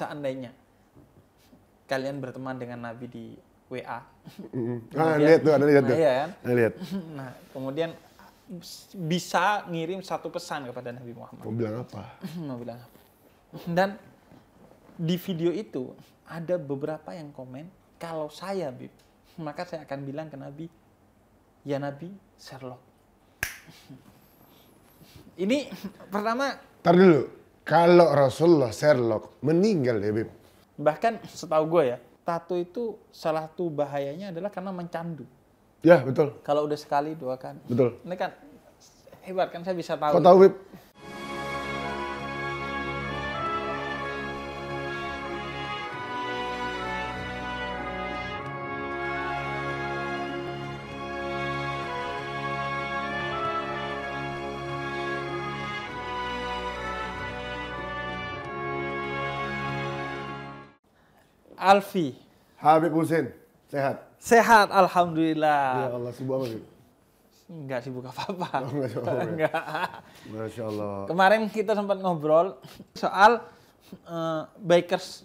seandainya kalian berteman dengan Nabi di WA. Lihat tuh, ada lihat tuh. Iya kan? Lihat. Nah, kemudian bisa ngirim satu pesan kepada Nabi Muhammad. Mau bilang apa? Mau bilang apa? Dan di video itu ada beberapa yang komen, kalau saya Bib, maka saya akan bilang ke Nabi, ya Nabi Sherlock. Ini pertama. Ntar dulu, kalau Rasulullah Sherlock meninggal ya Bib. Bahkan setahu gue ya, tato itu salah satu bahayanya adalah karena mencandu. Ya betul. Kalau udah sekali, dua kan. Betul. Ini kan hebat kan, saya bisa tahu. Kau tahu Bib? Alfi. Habib Hussein, sehat? Sehat, alhamdulillah. Ya Allah, sibuk apa Bib? Enggak sibuk apa-apa. Oh, enggak sibuk apa-apa. Enggak. Masya Allah. Kemarin kita sempat ngobrol soal bikers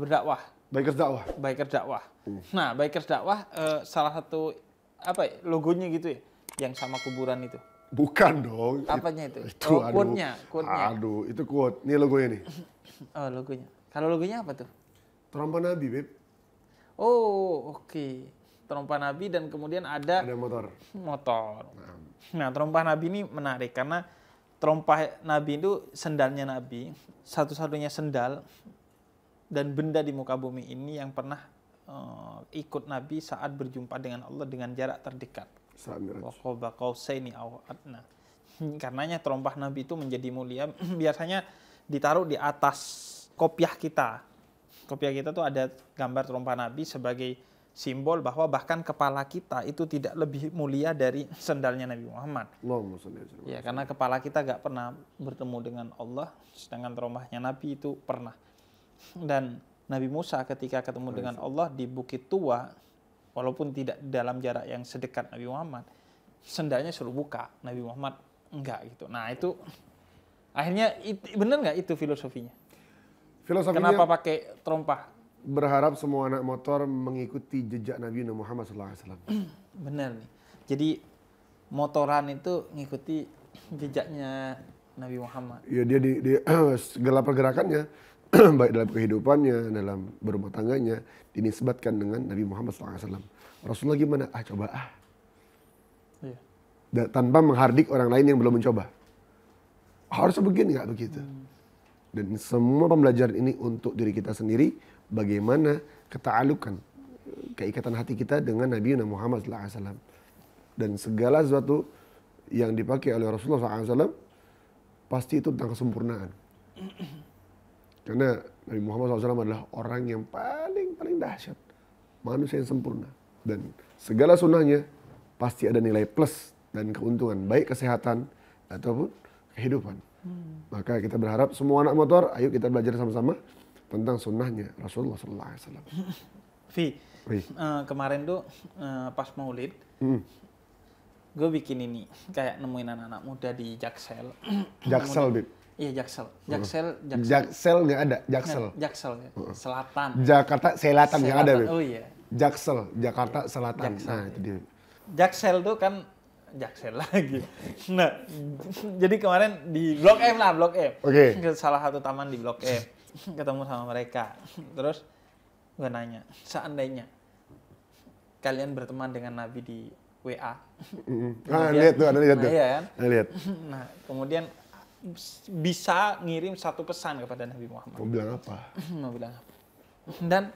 berdakwah. Bikers dakwah. Bikers dakwah. Nah, bikers dakwah salah satu apa ya, logonya gitu ya, yang sama kuburan itu. Bukan dong. Apanya itu? Itu Quote-nya. Aduh, itu quote. Ini logonya nih. Oh, logonya. Kalau logonya apa tuh? Trompa Nabi, Bib. Oh, oke. Trompa Nabi dan kemudian ada motor. Nah, trompa Nabi ini menarik karena trompa Nabi itu sendalnya Nabi, satu-satunya sendal dan benda di muka bumi ini yang pernah ikut Nabi saat berjumpa dengan Allah dengan jarak terdekat. Karenanya trompa Nabi itu menjadi mulia. Biasanya ditaruh di atas kopiah kita. Kopiah kita tuh ada gambar trompa Nabi sebagai simbol bahwa bahkan kepala kita itu tidak lebih mulia dari sendalnya Nabi Muhammad. Ya, karena kepala kita gak pernah bertemu dengan Allah, sedangkan trompahnya Nabi itu pernah. Dan Nabi Musa ketika ketemu dengan Allah di Bukit Tua, walaupun tidak dalam jarak yang sedekat Nabi Muhammad, sendalnya suruh buka, Nabi Muhammad enggak gitu. Nah itu akhirnya bener nggak itu filosofinya? Filosofinya kenapa pakai trompa? Berharap semua anak motor mengikuti jejak Nabi Muhammad SAW. Bener nih. Jadi motoran itu ngikuti jejaknya Nabi Muhammad. Ya dia di segala pergerakannya, baik dalam kehidupannya, dalam berumah tangganya, dinisbatkan dengan Nabi Muhammad SAW. Rasulullah gimana? Coba. Iya. Tanpa menghardik orang lain yang belum mencoba. Harusnya begini, nggak begitu. Dan semua pembelajaran ini untuk diri kita sendiri, bagaimana keta'alukan, keikatan hati kita dengan Nabi Muhammad SAW. Dan segala sesuatu yang dipakai oleh Rasulullah SAW, pasti itu tentang kesempurnaan. Karena Nabi Muhammad SAW adalah orang yang paling dahsyat, manusia yang sempurna. Dan segala sunnahnya pasti ada nilai plus dan keuntungan, baik kesehatan ataupun kehidupan. Maka kita berharap semua anak motor, ayo kita belajar sama-sama tentang sunnahnya Rasulullah SAW. Kemarin tuh pas Maulid, gue bikin ini kayak nemuin anak-anak muda di Jaksel. Jaksel, Bib. Iya, Jaksel. Jaksel nggak ada, Jaksel. Jaksel ya. Selatan. Jakarta Selatan nggak ada, Bib. Oh iya. Jaksel, Jakarta Selatan. Jaksel, nah, itu dia. Jaksel tuh kan Jaksel lagi. Nah, jadi kemarin di Blok M lah, Blok M. Oke. Ke salah satu taman di Blok M. Ketemu sama mereka. Terus gue nanya, seandainya kalian berteman dengan Nabi di WA. Lihat tuh, ada lihat tuh. Iya kan? Lihat. Nah, kemudian bisa ngirim satu pesan kepada Nabi Muhammad. Mau bilang apa? Mau bilang apa? Dan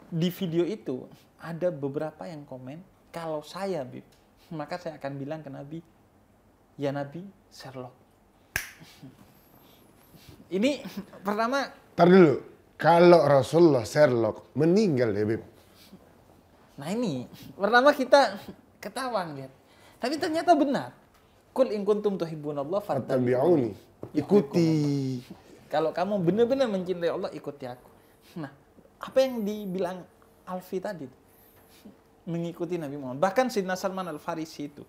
di video itu ada beberapa yang komen, kalau saya Bib, maka saya akan bilang ke Nabi, ya Nabi Sherlock. Ini pertama. Ntar dulu, kalau Rasulullah Sherlock meninggal ya Bib. Nah ini, pertama kita ketawa ngeliat. Tapi ternyata benar. Qul in kuntum tuhibbunallah fattabi'uni. Ikuti. Kalau kamu benar-benar mencintai Allah, ikuti aku. Nah, apa yang dibilang Alfi tadi? Mengikuti Nabi Muhammad. Bahkan Sayyidina Salman Al-Farisi itu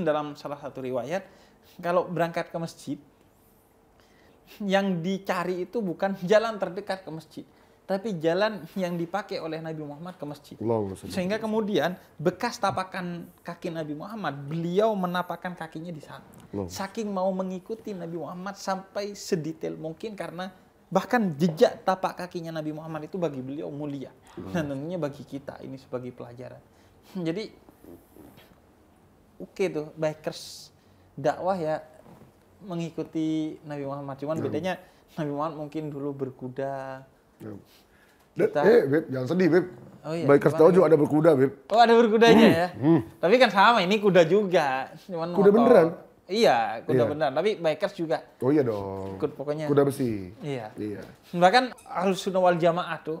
dalam salah satu riwayat, kalau berangkat ke masjid, yang dicari itu bukan jalan terdekat ke masjid, tapi jalan yang dipakai oleh Nabi Muhammad ke masjid. Sehingga kemudian bekas tapakan kaki Nabi Muhammad, beliau menapakkan kakinya di sana. Saking mau mengikuti Nabi Muhammad sampai sedetail mungkin, karena bahkan jejak tapak kakinya Nabi Muhammad itu bagi beliau mulia. Dan tentunya bagi kita ini sebagai pelajaran. Jadi oke tuh, bikers dakwah ya mengikuti Nabi Muhammad. Cuman bedanya Nabi Muhammad mungkin dulu berkuda. Beb, jangan sedih, Beb. Oh iya, Bikers dakwah juga ada berkuda, Beb. Oh, ada berkudanya ya? Tapi kan sama, ini kuda juga. Cuman Kuda motor. beneran? Iya, kuda beneran. Tapi bikers juga. Oh iya dong. Pokoknya. Kuda besi. Iya. Iya. Bahkan Ahlus Sunnah wal Jamaah tuh,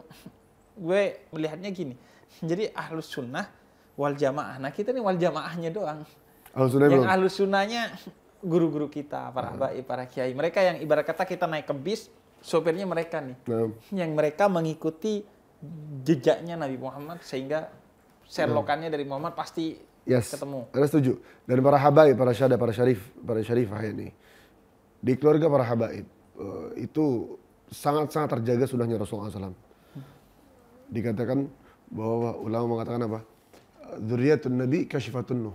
gue melihatnya gini. Jadi Ahlus Sunnah wal Jamaah. Nah kita nih wal Jamaahnya doang. Ahlus Sunnah Yang belum? Ahlus Sunnahnya guru-guru kita, para habaib, para kiai. Mereka yang ibarat kata kita naik ke bis, sopirnya mereka nih. Yang mereka mengikuti jejaknya Nabi Muhammad, sehingga Sherlockannya dari Muhammad pasti ketemu. Anda setuju. Dan para habaib, para syada, para syarifah ini. Di keluarga para habaib, itu sangat-sangat terjaga sunnahnya Rasulullah SAW. Dikatakan bahwa ulama mengatakan apa? Dzurriyyatun Nabi kasyifatun Nuh.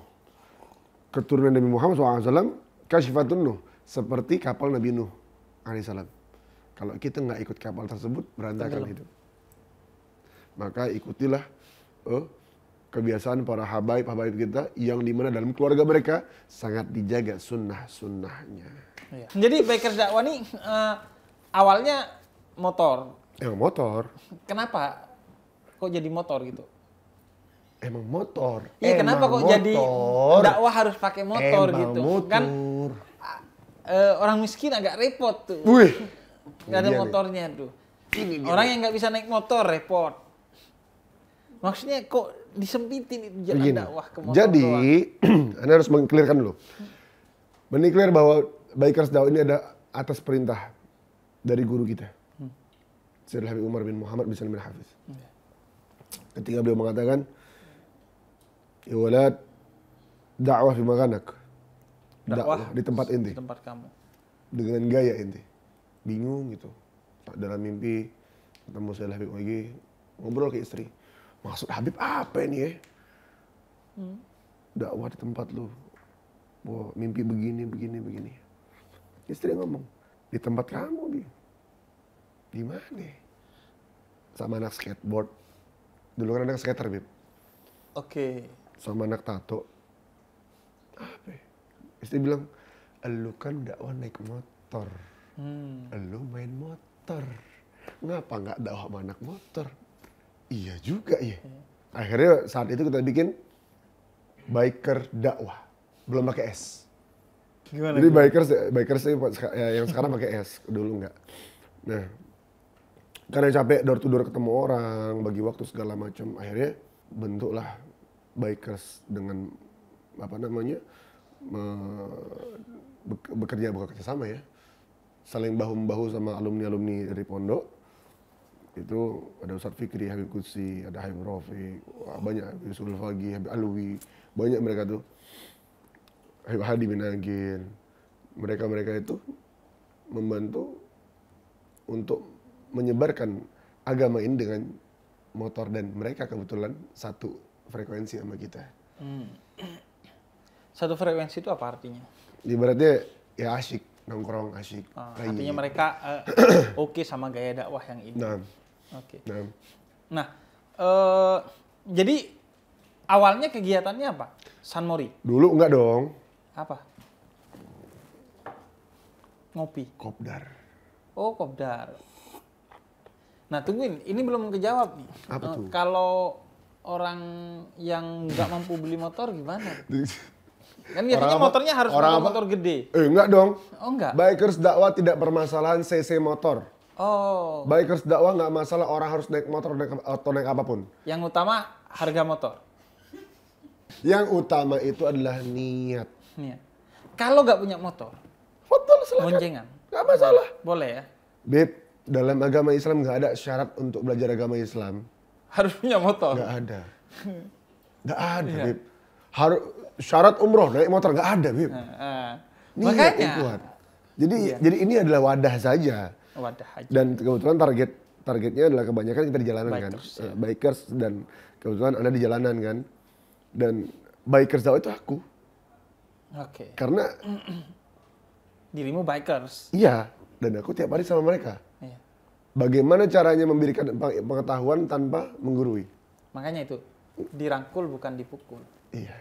Keturunan Nabi Muhammad SAW kasyifatun Nuh. Seperti kapal Nabi Nuh alaihissalam. Kalau kita nggak ikut kapal tersebut, berantakan hidup. Maka ikutilah kebiasaan para habaib kita yang dimana dalam keluarga mereka sangat dijaga sunnah-sunnahnya. Iya. Jadi bikers dakwah nih awalnya motor. Emang motor. Kenapa kok jadi motor gitu? Emang motor. Iya, kenapa kok jadi dakwah harus pakai motor gitu? Motor. Kan orang miskin agak repot tuh. Wih. Nggak ada motornya tuh. Orang yang nggak bisa naik motor repot. Maksudnya kok disempitin itu jalan dakwah ke motor. Jadi, Anda harus mengklirkan dulu. Mengklir bahwa bikers dakwah ini ada atas perintah dari guru kita. Sayyidul Habib Umar bin Muhammad bin Salim bin Hafiz. Ketika beliau mengatakan, ya walad, dakwah fi makanak. Dakwah di tempat inti. Di tempat kamu. Dengan gaya inti. Bingung gitu. Dalam mimpi, ketemu Sayyidul Habib lagi, ngobrol ke istri. Maksud Habib apa ini ya? Dakwah di tempat lu. Wah, mimpi begini. Istri ngomong, di tempat kamu, Bi. Di mana? Sama anak skateboard. Dulu kan anak skater, Bib. Oke. Sama anak tato. Apa? Istri bilang, elu kan dakwah naik motor. Elu main motor. Ngapa nggak dakwah sama anak motor? Iya juga ya. Akhirnya saat itu kita bikin biker dakwah. Belum pakai S. Gimana? Jadi bikers yang sekarang pakai S. Dulu nggak. Nah, karena capek door to door ketemu orang, bagi waktu segala macam, akhirnya bentuklah bikers dengan apa namanya bekerja sama ya, saling bahu membahu sama alumni dari pondok. Itu ada Ustadz Fikri, Habib Qudsi, ada Habib Rafiq, banyak, Habib Yusuf Al-Fagi, Habib Alwi, banyak mereka tuh, Habib Hadi bin Agil. Mereka itu membantu untuk menyebarkan agama ini dengan motor, dan mereka kebetulan satu frekuensi sama kita. Satu frekuensi itu apa artinya? Ibaratnya ya asyik, nongkrong asyik. Artinya mereka oke sama gaya dakwah yang ini. Nah. Oke. Nah, jadi awalnya kegiatannya apa? San Mori? Dulu enggak dong. Apa? Ngopi? Kopdar. Oh, kopdar. Nah, tungguin. Ini belum kejawab nih. Apa tuh? Kalau orang yang nggak mampu beli motor gimana? Kan biasanya motornya harus motor gede. Enggak dong. Oh, enggak? Bikers dakwah tidak permasalahan CC motor. Oh. Bikers dakwah nggak masalah orang harus naik motor atau naik apapun. Yang utama harga motor. Yang utama itu adalah niat. Niat. Kalau nggak punya motor, Betul, silakan. boncengan. Nggak masalah. Boleh ya? Beb, dalam agama Islam nggak ada syarat untuk belajar agama Islam. Harus punya motor. Nggak ada. Nggak ada, Beb. Harus syarat umroh naik motor nggak ada, Beb. Niat yang kuat. Jadi ini adalah wadah saja. Wadah aja. Dan kebetulan targetnya adalah kebanyakan kita di jalanan kan. Bikers, ya. Bikers, dan kebetulan Anda di jalanan kan. Dan bikers dakwah itu aku. Oke. Karena Dirimu bikers. iya, dan aku tiap hari sama mereka. Iya. Bagaimana caranya memberikan pengetahuan tanpa menggurui? Makanya itu dirangkul bukan dipukul. Iya,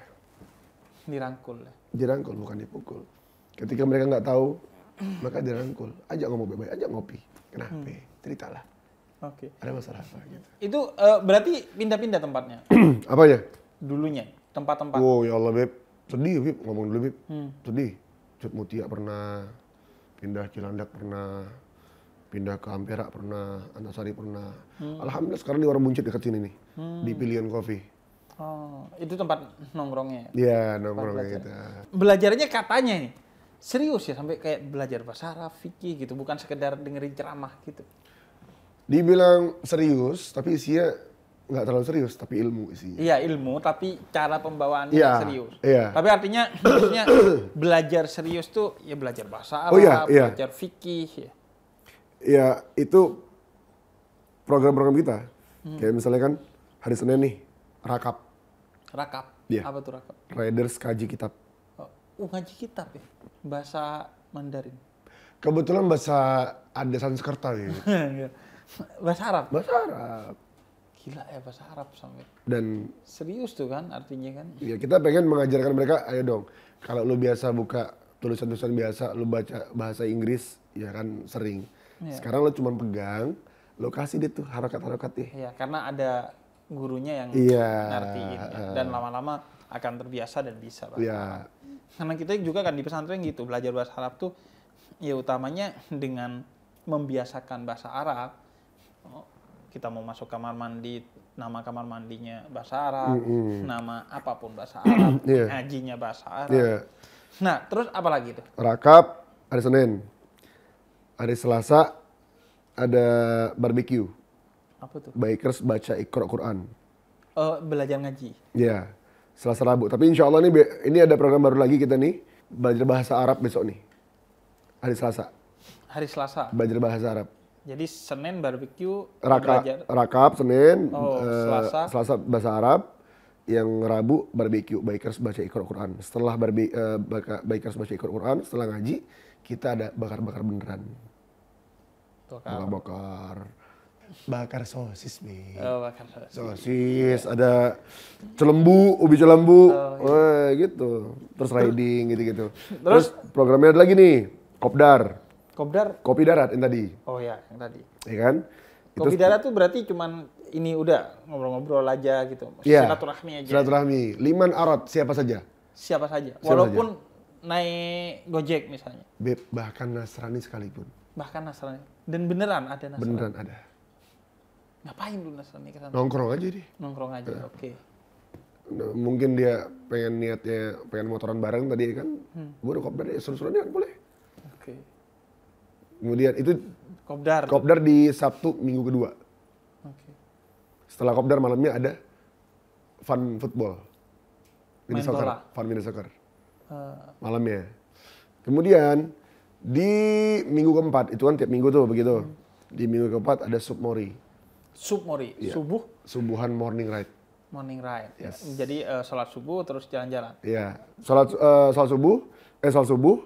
Dirangkul. dirangkul bukan dipukul. Ketika mereka nggak tahu, maka dirangkul. Ajak ngomong baik-baik, ajak ngopi. Kenapa? Ceritalah. Oke. Ada masalah apa gitu. Itu berarti pindah-pindah tempatnya Apanya? dulunya, tempat-tempat. Oh ya Allah Beb, sedih Beb, ngomong dulu Beb. Hmm. Sedih. Cut Mutia pernah, pindah Cilandak pernah, pindah ke Ampera pernah, Antasari pernah. Alhamdulillah sekarang di Warung Buncit dekat sini nih, di Pilihan Coffee. Oh, itu tempat nongkrongnya. Iya, nongkrong belajar. kita. Belajarnya katanya nih serius ya, sampai kayak belajar bahasa Arab, fikih gitu, bukan sekedar dengerin ceramah gitu. Dibilang serius, tapi isinya nggak terlalu serius, tapi ilmu isinya. Iya, ilmu, tapi cara pembawaannya Iya, serius. iya. Tapi artinya maksudnya belajar serius tuh ya belajar bahasa Arab, Oh, iya, iya. belajar fikih ya. Ya itu program-program kita. Kayak misalnya kan hari Senin nih, Rakap, Rakap. Iya. Apa tuh rakap? Riders kaji kitab. Ngaji kitab ya. Bahasa Mandarin. Kebetulan bahasa ada Sanskerta gitu. Bahasa Arab. Bahasa Arab. Gila ya bahasa Arab sampai. Dan Serius tuh kan artinya kan. ya kita pengen mengajarkan mereka, ayo dong. Kalau lu biasa buka tulisan-tulisan biasa, lu baca bahasa Inggris, ya kan sering. Iya. Sekarang lu cuma pegang, lu kasih deh tuh harokat-harokatnya. Iya, karena ada gurunya yang Iya. ngertiin ya. Dan lama-lama akan terbiasa dan bisa bahasa Iya. Arab. Karena kita juga kan di pesantren gitu, belajar bahasa Arab tuh ya utamanya dengan membiasakan bahasa Arab. Oh, kita mau masuk kamar mandi, nama kamar mandinya bahasa Arab, nama apapun bahasa Arab, Iya. ngajinya bahasa Arab. Iya. Nah, terus apa lagi tuh? Rakap hari Senin. Hari Selasa ada barbecue. Apa tuh? Bikers baca Iqra Quran. Belajar ngaji. Ya, Selasa Rabu. Tapi insya Allah ini ada program baru lagi kita nih. Belajar bahasa Arab besok nih. Hari Selasa. Hari Selasa. Belajar bahasa Arab. Jadi Senin barbecue, belajar. Rakap Senin. Selasa. Selasa bahasa Arab. Yang Rabu barbecue. Bikers baca Iqra Quran. Setelah Bikers baca Iqra Quran, setelah ngaji, kita ada bakar-bakar beneran. Bakar sosis nih. Bakar. Sosis, ada ubi celembu, wah gitu. Terus riding gitu-gitu. Terus programnya ada lagi nih, kopdar, Kopdar. kopi darat yang tadi, Oh ya, yang tadi. ya kan? Kopi darat tuh berarti cuman ini udah ngobrol-ngobrol aja gitu. Iya, Silaturahmi aja. silaturahmi. Liman Arad, siapa saja. Siapa saja. Siapa Walaupun naik Gojek misalnya. Bahkan Nasrani sekalipun. Bahkan Nasrani. Dan beneran ada Nasrani. Beneran ada. Ngapain lu Nasrani ke sana? Nongkrong aja deh. Nongkrong aja. Oke. Nah, mungkin dia pengen motoran bareng tadi kan. Gue udah kopdar ya, suruh-suruhnya kan boleh. Oke. Kemudian itu Kopdar. kopdar di Sabtu minggu kedua. Oke. Setelah kopdar malamnya ada fun football. Main bola. Fun mini soccer. Malamnya. Kemudian di minggu keempat, itu kan tiap minggu tuh begitu. Di minggu keempat ada Submori. Submori. Iya. Subuhan morning ride. Morning ride. Yes. Jadi sholat subuh terus jalan-jalan. Iya. Salat subuh,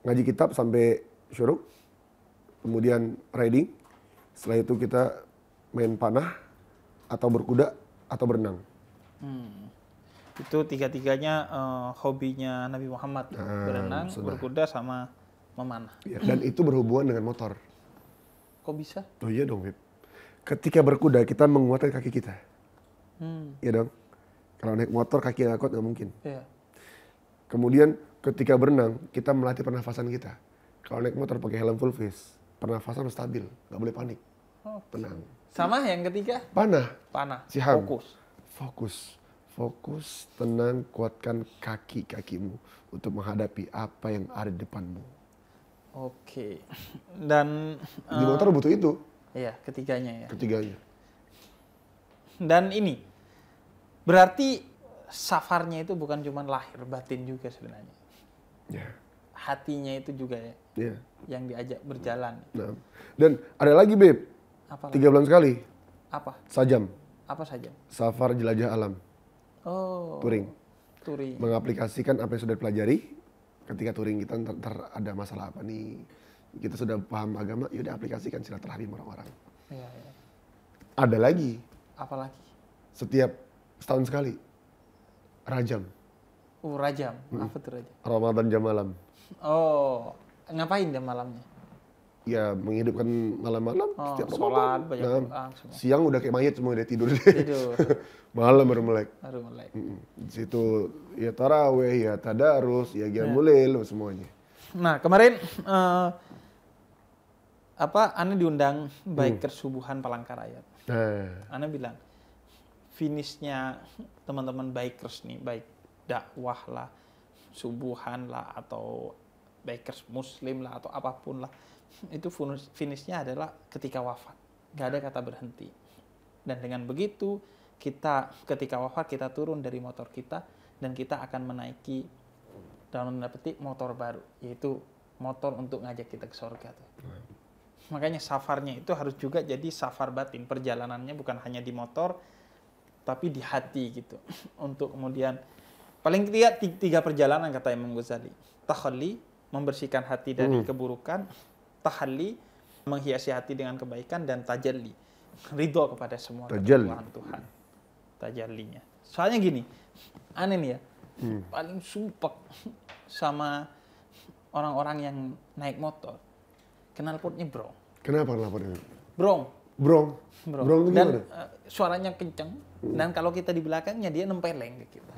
ngaji kitab sampai syuruk. Kemudian riding. Setelah itu kita main panah atau berkuda atau berenang. Itu tiga-tiganya hobinya Nabi Muhammad. Berenang, berkuda, sama memanah. Ya, dan itu berhubungan dengan motor. Kok bisa? Oh iya dong, Beb. Ketika berkuda kita menguatkan kaki kita. Iya dong. Kalau naik motor kaki nggak kuat nggak mungkin. Iya. Kemudian ketika berenang kita melatih pernafasan kita. Kalau naik motor pakai helm full face, pernafasan harus stabil, nggak boleh panik. Tenang. Sama yang ketiga? Panah. Siham. Fokus, tenang, kuatkan kaki-kakimu untuk menghadapi apa yang ada di depanmu. Oke. Dan Di motor butuh itu. iya, ketiganya ya. Ketiganya. Dan ini berarti safarnya itu bukan cuma lahir batin juga sebenarnya. Ya. hatinya itu juga ya Iya. yang diajak berjalan. Nah. Dan ada lagi Beb, Apa 3 bulan sekali, apa Sajam, apa saja? Safar Jelajah Alam, Oh, touring. touring. Mengaplikasikan apa yang sudah dipelajari, ketika touring kita ntar ada masalah apa nih, kita sudah paham agama, yaudah aplikasikan silaturahmi orang-orang. Iya, iya. Ada lagi, Apalagi? setiap setahun sekali, Rajam, Rajam. Apa tuh rajam? Ramadan jam malam. Oh, ngapain jam malamnya? Ya menghidupkan malam-malam Oh, setiap sholat, Ramadan. baca Nah, Quran, semua. siang udah kayak mayat semua udah tidur. Tidur. Malam baru melek. Baru mulai. Di situ ya taraweh, ya tadarus, ya qiyamul lail, semuanya. Nah, kemarin Anda diundang Bikers Subuhan Palangkaraya. Nah, Anda bilang finishnya teman-teman bikers nih, baik dakwah lah, subuhan lah, atau bikers muslim lah, atau apapun lah, itu finishnya adalah ketika wafat. Gak ada kata berhenti. Dan dengan begitu, kita ketika wafat, kita turun dari motor kita, dan kita akan menaiki, dalam tanda petik, motor baru. Yaitu motor untuk ngajak kita ke surga tuh. Makanya safarnya itu harus juga jadi safar batin. Perjalanannya bukan hanya di motor, tapi di hati gitu. Untuk kemudian, paling tiga perjalanan kata Imam Ghazali. Takhalli, membersihkan hati dari keburukan. Tahalli, menghiasi hati dengan kebaikan. Dan tajalli, ridho kepada semua ketentuan Tuhan. Tajallinya. Soalnya gini, aneh nih ya, paling sumpek sama orang-orang yang naik motor. Knalpotnya brong. kenapa knalpotnya? Brong. Brong itu Dan gimana? suaranya kenceng. Dan kalau kita di belakangnya dia nempeleng ke kita.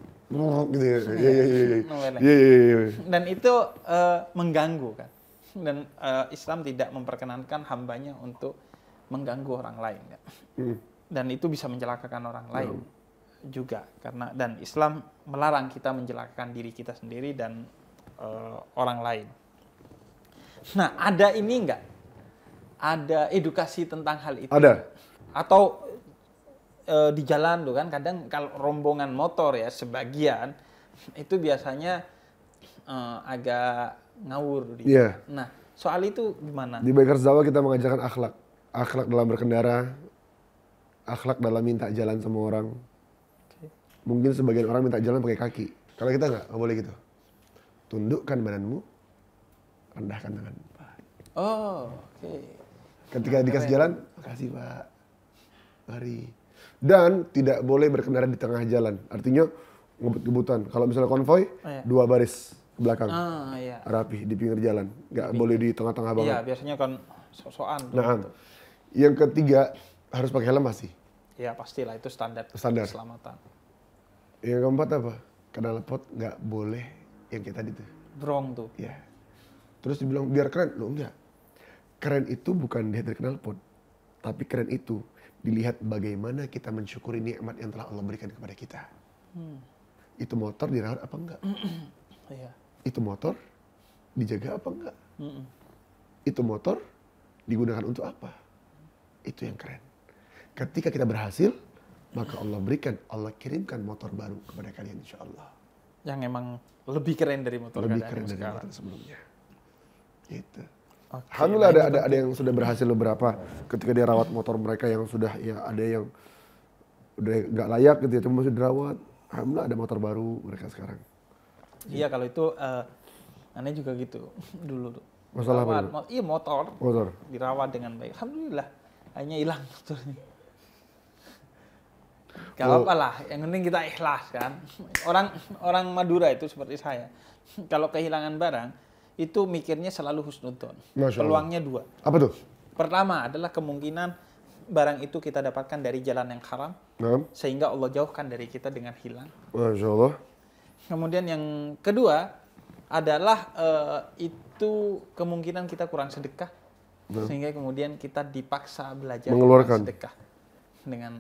Gitu ya. Iya. Nempeleng. Iya. Dan itu mengganggu kan. Dan Islam tidak memperkenankan hambanya untuk mengganggu orang lain. Kan? Dan itu bisa mencelakakan orang lain juga. Dan Islam melarang kita mencelakakan diri kita sendiri dan orang lain. Nah, ada ini enggak? Ada edukasi tentang hal itu? Ada. Atau di jalan tuh kan, kadang kalau rombongan motor ya, sebagian, itu biasanya agak ngawur. Gitu. Iya. Nah, soal itu gimana? Di Bikers Dakwah kita mengajarkan akhlak. Akhlak dalam berkendara, akhlak dalam minta jalan sama orang. Mungkin sebagian orang minta jalan pakai kaki. Kalau kita nggak boleh gitu. Tundukkan badanmu, rendahkan tangan. Oh, oke. Ketika dikasih jalan, makasih Pak, mari. Dan tidak boleh berkendara di tengah jalan. Artinya ngebut-ngebutan. Kalau misalnya konvoy, 2 baris ke belakang, Iya. rapi di pinggir jalan. Nggak boleh di tengah-tengah banget. Iya, biasanya kan sok-sokan. Nah, yang ketiga harus pakai helm masih. Iya, pastilah itu standar. Keselamatan. Yang keempat apa? Knalpot nggak boleh yang kayak tadi tuh. Brong tuh. Ya. Terus dibilang biar keren, lo enggak. Keren itu bukan dilihat dari knalpot, tapi keren itu dilihat bagaimana kita mensyukuri nikmat yang telah Allah berikan kepada kita. Itu motor dirawat apa enggak? Iya. Itu motor dijaga apa enggak? Itu motor digunakan untuk apa? Itu yang keren. Ketika kita berhasil, maka Allah kirimkan motor baru kepada kalian insya Allah. Yang emang lebih keren dari motor Lebih keren dari sekarang. motor sebelumnya. Gitu. Oke, Alhamdulillah ada yang sudah berhasil beberapa ketika dia rawat motor mereka yang sudah ya ada yang udah nggak layak gitu ya, cuma masih dirawat. Alhamdulillah ada motor baru mereka sekarang. Iya, kalau itu aneh juga gitu dulu tuh. Masalah apa? Iya, motor dirawat dengan baik. Alhamdulillah hanya hilang motornya. Gak apa-apa lah, yang penting kita ikhlas kan. Orang Madura itu seperti saya, kalau kehilangan barang itu mikirnya selalu husnudzon. Peluangnya 2. Apa tuh? Pertama adalah kemungkinan barang itu kita dapatkan dari jalan yang haram, sehingga Allah jauhkan dari kita dengan hilang. Masya Allah. Kemudian yang kedua adalah itu kemungkinan kita kurang sedekah, sehingga kemudian kita dipaksa belajar mengeluarkan sedekah dengan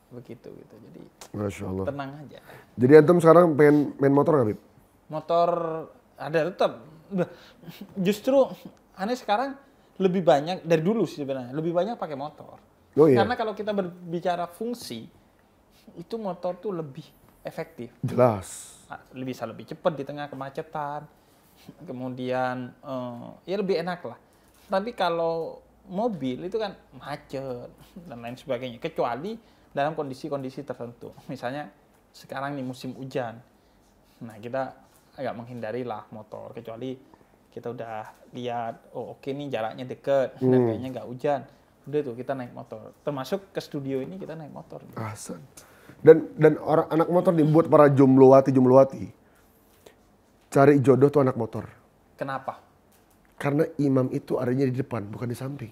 begitu gitu. Jadi Masya Allah. tenang aja. Jadi antum sekarang pengen main motor nggak, Bib? Motor ada tetap. Justru aneh sekarang lebih banyak dari dulu sih sebenarnya, lebih banyak pakai motor. Oh iya. Karena kalau kita berbicara fungsi, itu motor tuh lebih efektif. Jelas. Bisa lebih cepat di tengah kemacetan, kemudian ya lebih enak lah. Tapi kalau mobil itu kan macet dan lain sebagainya, kecuali dalam kondisi-kondisi tertentu. Misalnya sekarang nih musim hujan, nah kita agak menghindari lah motor, kecuali kita udah lihat, oh oke nih jaraknya deket dan kayaknya nggak hujan, udah tuh kita naik motor. Termasuk ke studio ini kita naik motor. Ahsan. Dan orang anak motor dibuat para jomblowati. Cari jodoh tuh anak motor. Kenapa? Karena imam itu adanya di depan, bukan di samping.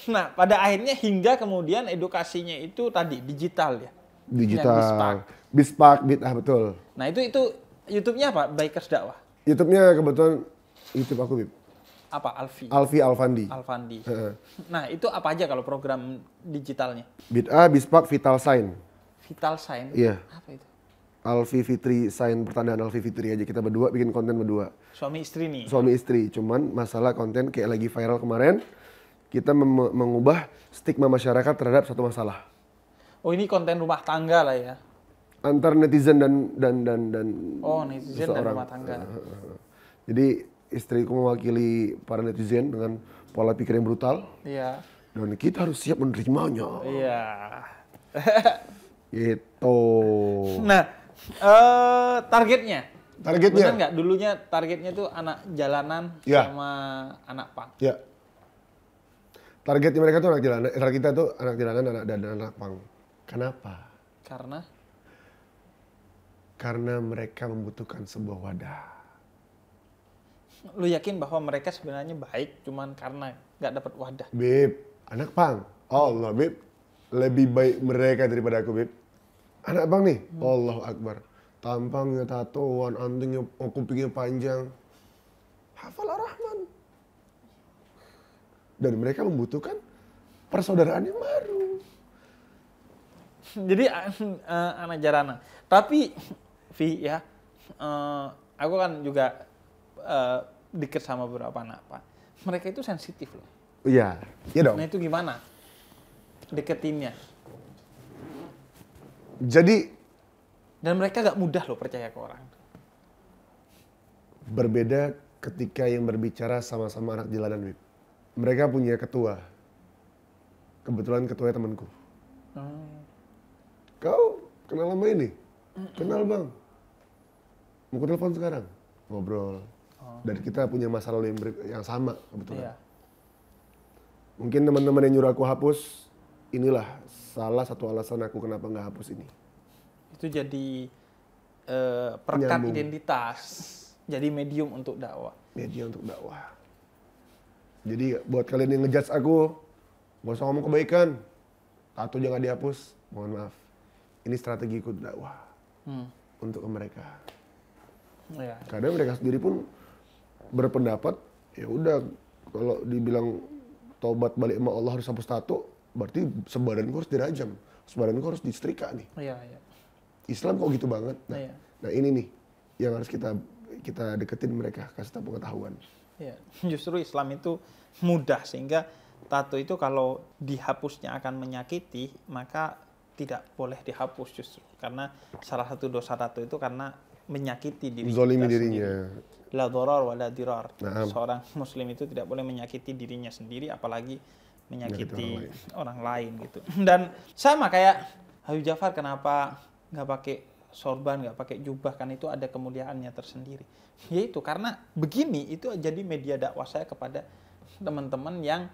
Nah, pada akhirnya hingga kemudian edukasinya itu tadi digital ya. Digital. Bispak, bid'ah, betul. Nah, itu YouTube-nya apa? Bikers Dakwah. YouTube-nya kebetulan YouTube aku, Bib. Apa? Alfi. Alfi Alfandi. Alfandi. Nah, itu apa aja kalau program digitalnya? Bid'ah, bispak, vital sign. Vital Sign. Iya. Apa itu? Alfi Fitri, sign pertandaan Alfi Fitri aja. Kita berdua bikin konten berdua. Suami istri nih. Suami istri. Cuman masalah konten kayak lagi viral kemarin, kita mengubah stigma masyarakat terhadap satu masalah. Oh, ini konten rumah tangga lah ya. Antar netizen dan Oh, netizen seseorang. dan rumah tangga. Jadi istriku mewakili para netizen dengan pola pikir yang brutal. Iya. Dan kita harus siap menerimanya. Iya. Gitu. Nah, targetnya. Targetnya? Benar nggak dulunya targetnya tuh anak jalanan Ya. sama anak pang? Ya. Targetnya mereka tuh anak jalanan. Target kita tuh anak jalanan dan anak pang. Kenapa? Karena mereka membutuhkan sebuah wadah. Lu yakin bahwa mereka sebenarnya baik cuman karena nggak dapat wadah? Beb, anak pang. Allah, Beb. Lebih baik mereka daripada aku, Beb. Anak pang nih, Allahu Akbar. Tampangnya tatoan, antingnya, kupingnya panjang. Hafal Ar-Rahman. Dan mereka membutuhkan persaudaraan yang baru. Jadi anak jalanan. Tapi Vi ya, aku kan juga deket sama beberapa anak pak. Mereka itu sensitif loh. Iya, iya dong. Nah itu gimana deketinnya? Jadi Dan mereka gak mudah loh percaya ke orang. berbeda ketika yang berbicara sama-sama anak jalanan, Bib. Mereka punya ketua. Kebetulan ketuanya temanku. Kau kenal sama ini? Kenal bang. Mau telepon sekarang? Ngobrol. Dan kita punya masa lalu yang sama kebetulan. Iya. Mungkin teman-teman yang nyuruh aku hapus, inilah salah satu alasan aku kenapa nggak hapus ini. Itu jadi perekat Nyambung. identitas. Jadi medium untuk dakwah. Media untuk dakwah. Jadi buat kalian yang ngejudge aku, gak usah ngomong kebaikan. Tato jangan dihapus, mohon maaf. Ini strategi ikut dakwah untuk mereka. Iya. Kadang mereka sendiri pun berpendapat, ya udah kalau dibilang tobat balik sama Allah harus hapus tato, berarti sebadanku harus dirajam, sebadanku harus disetrika nih. Iya, iya. Islam kok gitu banget. Nah, Iya. nah ini nih yang harus kita deketin mereka, kasih tahu pengetahuan. Iya. Justru Islam itu mudah sehingga tato itu kalau dihapusnya akan menyakiti, maka tidak boleh dihapus justru. Karena salah satu dosa tato itu karena menyakiti diri Zolimi kita dirinya. sendiri. La dharar wa la dirar. Nah. Seorang muslim itu tidak boleh menyakiti dirinya sendiri apalagi menyakiti orang lain gitu. Dan sama kayak Habib Ja'far kenapa nggak pakai sorban, nggak pakai jubah, kan itu ada kemuliaannya tersendiri. Yaitu karena begini itu jadi media dakwah saya kepada teman-teman yang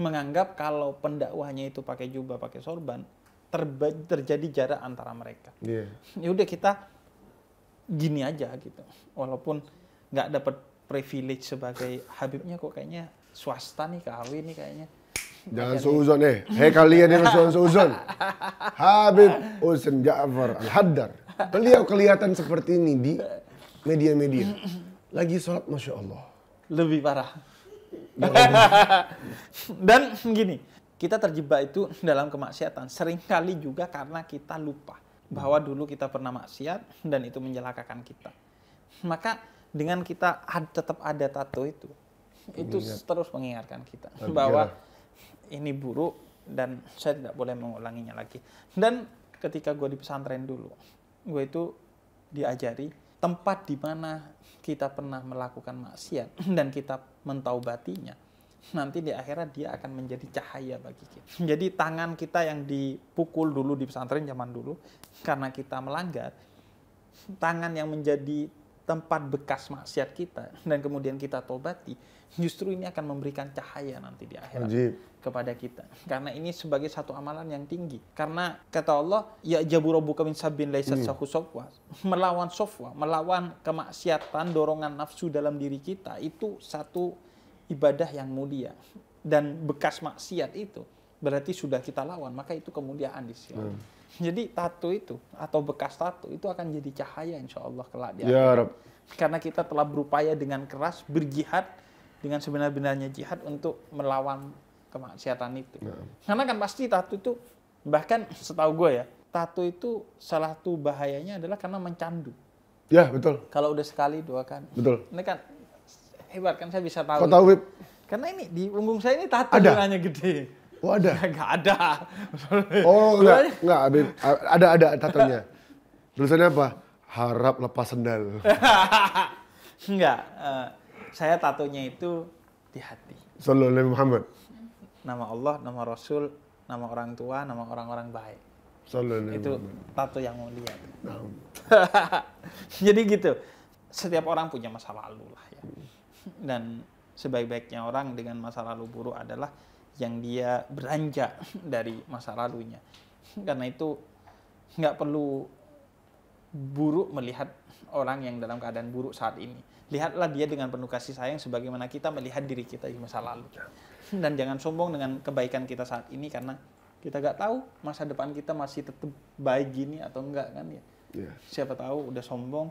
menganggap kalau pendakwahnya itu pakai jubah, pakai sorban, terjadi jarak antara mereka. Iya. Ya udah kita gini aja gitu. Walaupun nggak dapat privilege sebagai Habibnya, kok kayaknya swasta nih, kawin nih kayaknya. Jangan seuzon Hei kalian yang seuzon. Habib Husain Ja'far Al-Haddad. Beliau kelihatan seperti ini di media-media. Lagi sholat, Masya Allah. Lebih parah. Dan gini, kita terjebak itu dalam kemaksiatan. Seringkali juga karena kita lupa bahwa dulu kita pernah maksiat dan itu menjelakakan kita. Maka dengan kita tetap ada tato itu terus mengingatkan kita bahwa ini buruk dan saya tidak boleh mengulanginya lagi. Dan ketika gue di pesantren dulu, gue itu diajari tempat di mana kita pernah melakukan maksiat dan kita mentaubatinya, nanti di akhirat dia akan menjadi cahaya bagi kita. Jadi tangan kita yang dipukul dulu di pesantren zaman dulu karena kita melanggar, tangan yang menjadi tempat bekas maksiat kita dan kemudian kita tobati, justru ini akan memberikan cahaya nanti di akhirat kepada kita. Karena ini sebagai satu amalan yang tinggi. Karena kata Allah, ya jabu rabbuka min sabbin laysat sahu sofwa. Melawan sofwa, melawan kemaksiatan, dorongan nafsu dalam diri kita, itu satu ibadah yang mulia. Dan bekas maksiat itu berarti sudah kita lawan, maka itu kemuliaan di sisi Allah. Jadi tato itu atau bekas tato itu akan jadi cahaya insya Allah kelak di akhirat. Karena kita telah berupaya dengan keras berjihad dengan sebenar-benarnya jihad untuk melawan kemaksiatan itu. Karena kan pasti tato itu, bahkan setahu gue ya, tato itu salah satu bahayanya adalah karena mencandu. Ya betul. Kalau udah sekali dua kan. Betul. Ini kan hebat kan, saya bisa tahu. Kau tahu, Bib? Karena ini di punggung saya ini tato warnanya gede. Oh ada? Nggak ada. Oh enggak, Bib. Ada tatonya. Tulisannya apa? Harap lepas sendal. Enggak. Saya tatonya itu di hati. Sallallahu alaihi Muhammad. Nama Allah, nama Rasul, nama orang tua, nama orang-orang baik. Sallallahu alaihi Itu Muhammad. tato yang mulia. Jadi gitu. Setiap orang punya masa lalu lah ya. Dan sebaik-baiknya orang dengan masa lalu buruk adalah yang dia beranjak dari masa lalunya. Karena itu nggak perlu buruk melihat orang yang dalam keadaan buruk saat ini. Lihatlah dia dengan penuh kasih sayang sebagaimana kita melihat diri kita di masa lalu. Dan jangan sombong dengan kebaikan kita saat ini karena kita nggak tahu masa depan kita masih tetap baik gini atau enggak kan ya. Siapa tahu udah sombong,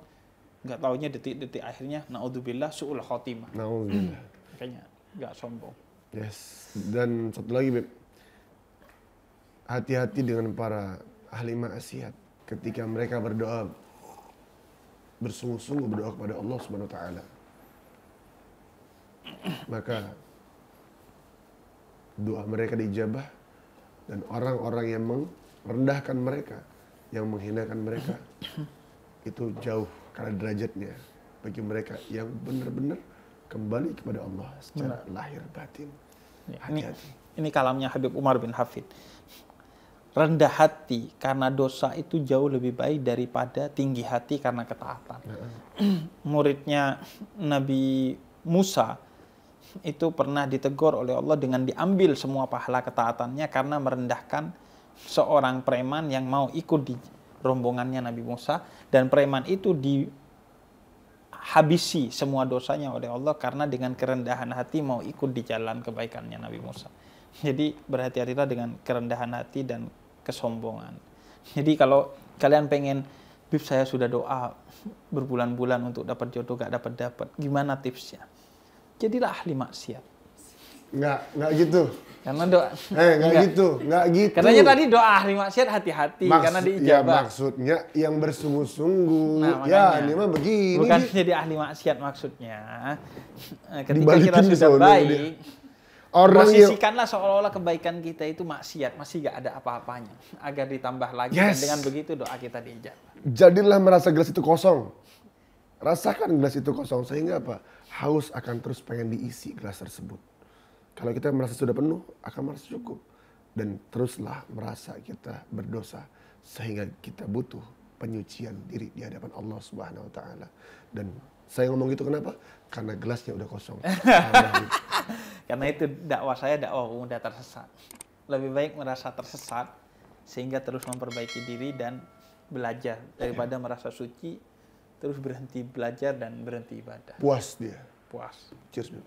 nggak taunya detik-detik akhirnya naudzubillah su'ul khotimah. Naudzubillah. Makanya nggak sombong. Yes. Dan satu lagi, Beb. Hati-hati dengan para ahli maksiat ketika mereka berdoa, bersungguh-sungguh berdoa kepada Allah Subhanahu wa taala. Maka doa mereka diijabah dan orang-orang yang merendahkan mereka, yang menghinakan mereka itu jauh karena derajatnya bagi mereka yang benar-benar kembali kepada Allah secara lahir batin. Hati-hati. Ini kalamnya Habib Umar bin Hafid. Rendah hati karena dosa itu jauh lebih baik daripada tinggi hati karena ketaatan. Muridnya Nabi Musa itu pernah ditegur oleh Allah dengan diambil semua pahala ketaatannya karena merendahkan seorang preman yang mau ikut di rombongannya Nabi Musa, dan preman itu dihabisi semua dosanya oleh Allah karena dengan kerendahan hati mau ikut di jalan kebaikannya Nabi Musa. Jadi berhati-hatilah dengan kerendahan hati dan kesombongan. Jadi kalau kalian pengen, Bib saya sudah doa berbulan-bulan untuk dapat jodoh gak dapat-dapat, gimana tipsnya? Jadilah ahli maksiat. Enggak gitu. Karena doa enggak gitu. Katanya tadi doa ahli maksiat hati-hati karena diijabah. Ya maksudnya yang bersungguh-sungguh. Nah, ya ini mah begini. Bukan jadi ahli maksiat maksudnya. Ketika kita sudah baik, posisikanlah seolah-olah kebaikan kita itu maksiat, masih gak ada apa-apanya, agar ditambah lagi. Dan dengan begitu doa kita diijabah. Jadilah merasa gelas itu kosong. Rasakan gelas itu kosong sehingga apa? Haus akan terus pengen diisi gelas tersebut. Kalau kita merasa sudah penuh, akan merasa cukup. Dan teruslah merasa kita berdosa sehingga kita butuh penyucian diri di hadapan Allah Subhanahu wa taala. Dan saya ngomong gitu kenapa? Karena gelasnya udah kosong. Karena itu dakwah saya dakwah pemuda tersesat. Lebih baik merasa tersesat sehingga terus memperbaiki diri dan belajar daripada merasa suci terus berhenti belajar dan berhenti ibadah. Puas dia. Puas. Cheers.